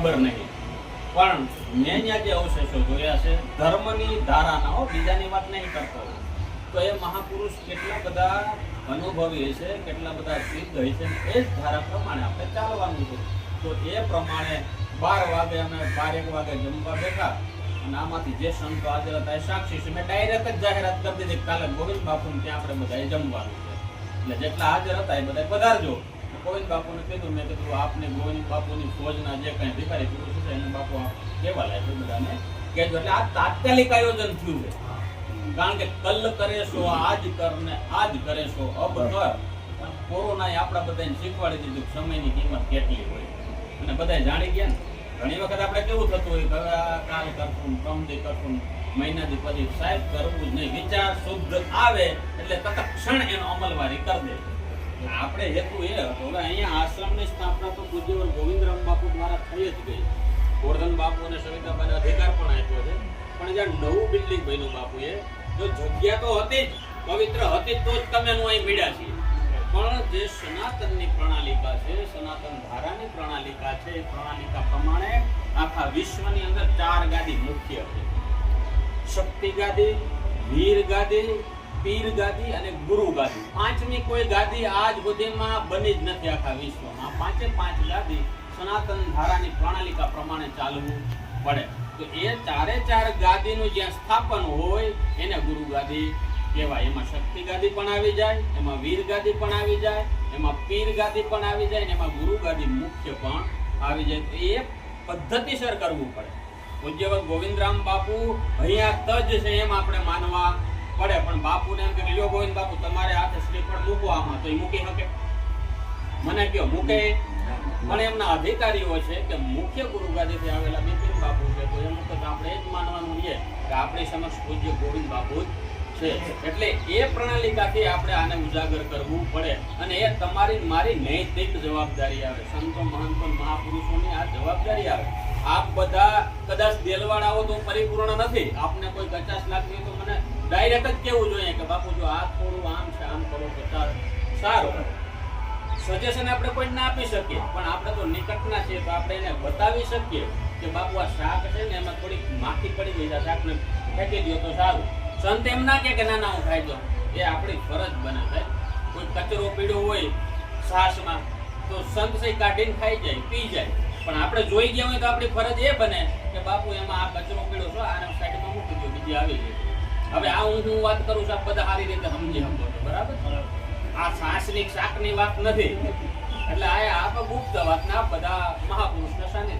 ખબર નહીં, પણ મેં ત્યાં જે અવશેષો જોયા છે ધર્મની ધારાના, બીજાની વાત નહીં કરતો, તો એ મહાપુરુષ કેટલા બધા અનુભવી હશે, કેટલા બધા સિદ્ધ હોય છે, એ જ ધારા પ્રમાણે આપણે ચાલવાનું છે. તો એ પ્રમાણે 12 વાગે અમે 12-1 વાગે જમવા બેઠા અને આમાંથી જે સંતો હાજર હતા એ સાક્ષી છે. મેં ડાયરેક્ટ જ જાહેરાત કરી દીધી કાલે ગોવિંદ બાપુને ત્યાં આપણે બધાએ જમવાનું છે, એટલે જેટલા હાજર હતા એ બધા પધારજો. ગોવિંદ બાપુને કીધું, મેં કીધું આપને ગોવિંદ બાપુની ફોજના જે કંઈ ભિખારી પુરુષ છે એને બાપુ આપ કેવા લાગે બધાને કહેજો. એટલે આ તાત્કાલિક આયોજન થયું છે, કારણ કે કલ કરે છો આજ કરને આજ કરે છો અબ કર. કોરોનાએ આપણા બધાને શીખવાડી દીધું સમયની કિંમત કેટલી હોય, અને બધા જાણી ગયા ને. ઘણી વખત આપણે કેવું થતું હોય કે હવે કાલ કરશું, પ્રમદી કરશું, મહિનાથી પછી સાહેબ કરવું જ નહીં, વિચાર શુદ્ધ આવે એટલે તત્ક્ષણ એનો અમલવારી કરી દે. આપણે હેતુ એ હતો, હવે અહીંયા આશ્રમની સ્થાપના તો પૂજ્યવર ગોવિંદરામ બાપુ દ્વારા થઈ જ ગઈ. ગોરધન બાપુ અને સવિતાબાને અધિકાર પણ આપ્યો છે, પણ જ્યાં નવું બિલ્ડિંગ બન્યું બાપુએ, જો જગ્યા તો હતી જ, પવિત્ર હતી તો જ તમે અહીં મળ્યા છીએ. પણ જે સનાતનની પ્રણાલિકા છે, સનાતન ધારાની પ્રણાલિકા છે, એ પ્રણાલિકા પ્રમાણે આખા વિશ્વની અંદર 4 ગાદી મુખ્ય છે: શક્તિ ગાદી, વીર ગાદી, પીર ગાદી અને ગુરુ ગાદી. 5મી કોઈ ગાદી આજ સુધીમાં બની જ નથી આખા વિશ્વમાં. 5 ગાદી સનાતન ધારાની પ્રણાલિકા પ્રમાણે ચાલવું પડે. તો એ 4 ગાદીનું જ્યાં સ્થાપન હોય એને ગુરુ ગાદી કહેવાય. એમાં શક્તિ ગાદી પણ આવી જાય, એમાં વીર ગાદી પણ આવી જાય, એમાં પીર ગાદી પણ આવી જાય, અને એમાં ગુરુ ગાદી મુખ્ય પણ આવી જાય. તો એ પદ્ધતિસર કરવું પડે. પૂજ્યવત ગોવિંદરામ બાપુ અહીંયા તજ છે એમ આપણે માનવા પડે, પણ બાપુને એમ કે લ્યો ગોવિંદ બાપુ તમારે હાથે શ્રીફળ મૂકો આમાં, તો એ મૂકી શકે? મને કયો મૂકે? પણ એમના અધિકારીઓ છે કે મુખ્ય ગુરુ ગાદીથી આવેલા બિપિન બાપુ છે, તો એમ તો આપણે જ માનવાનું છે કે આપણી સમક્ષ પૂજ્ય ગોવિંદ બાપુ છે. એટલે એ પ્રણાલિકાથી આપણે આને ઉજાગર કરવું પડે, અને એ તમારી મારી નૈતિક જવાબદારી આવે. સંતો મહંતો મહાપુરુષોની આ જવાબદારી આવે. આપ બધા કદાચ દેલવાડાઓ તો પરિપૂર્ણ નથી, આપને કોઈ 50 લાખ ની તો મને ડાયરેક્ટ જ કેવું જોઈએ કે બાપુ જો આ થોડું આમ છે, આમ કરો તો સારું. સજેશન આપણે કોઈ ના આપી શકીએ, પણ આપણે તો નિકટના છીએ તો આપણે એને બતાવી શકીએ કે બાપુ આ શાક છે ને એમાં થોડીક માખી પડી ગઈ છે, શાકને ફેંકી દો તો સારું. સંત એમ ના કે ના ના હું ખાઈ જાઉં, એ આપણી ફરજ બને છે. કોઈ કચરો પીડ્યો હોય છાશમાં તો સંત સહી કાઢીને ખાઈ જાય, પી જાય, પણ આપણે જોઈ ગયા હોય તો આપણી ફરજ એ બને કે બાપુ એમાં આ કચરો પીડ્યો છો, આને સાઈડમાં મૂકી દો, બીજી આવી જાય. હવે આ હું વાત કરું છું, બધા સારી રીતે સમજી શકો છો, બરાબર? આ છાશની શાકની વાત નથી, એટલે આ તો ગુપ્ત વાત ના બધા મહાપુરુષના સાનિધ્ય